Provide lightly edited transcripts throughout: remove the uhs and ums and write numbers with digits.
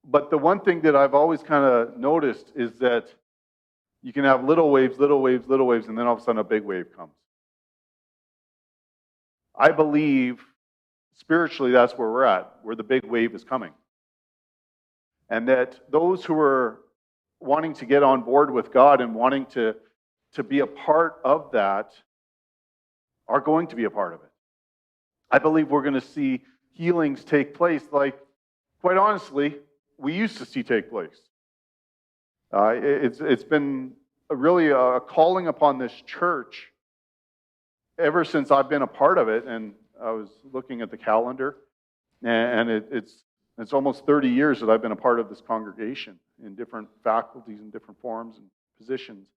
But the one thing that I've always kind of noticed is that you can have little waves, little waves, little waves, and then all of a sudden a big wave comes. I believe spiritually that's where we're at, where the big wave is coming. And that those who are wanting to get on board with God and wanting to be a part of that are going to be a part of it. I believe we're going to see healings take place like, quite honestly, we used to see take place. It's been really a calling upon this church ever since I've been a part of it. And I was looking at the calendar, and it's almost 30 years that I've been a part of this congregation in different faculties and different forms and positions.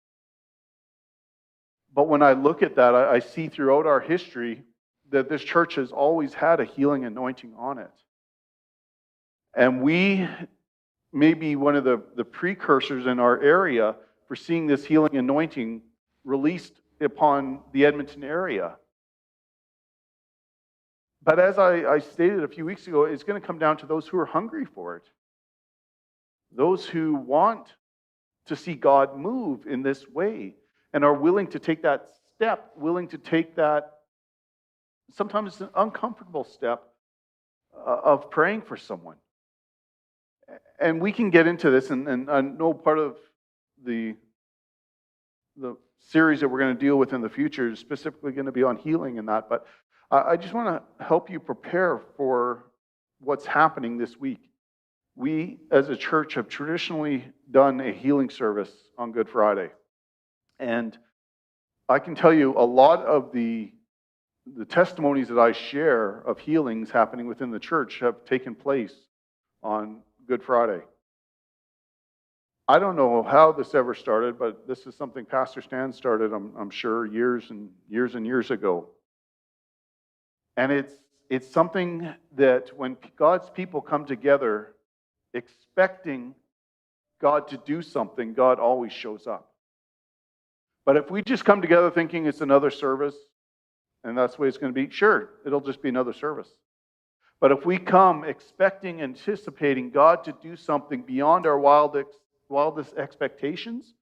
But when I look at that, I see throughout our history that this church has always had a healing anointing on it. And we may be one of the precursors in our area for seeing this healing anointing released upon the Edmonton area. But as I stated a few weeks ago, it's going to come down to those who are hungry for it. Those who want to see God move in this way and are willing to take that step, willing to take that, sometimes it's an uncomfortable step of praying for someone. And we can get into this, and I know part of the series that we're going to deal with in the future is specifically going to be on healing and that, but I just want to help you prepare for what's happening this week. We, as a church, have traditionally done a healing service on Good Friday. And I can tell you a lot of the testimonies that I share of healings happening within the church have taken place on Good Friday. I don't know how this ever started, but this is something Pastor Stan started, I'm sure, years and years ago. And it's something that when God's people come together expecting God to do something, God always shows up. But if we just come together thinking it's another service, and that's the way it's going to be, sure, it'll just be another service. But if we come expecting, anticipating God to do something beyond our wildest expectations,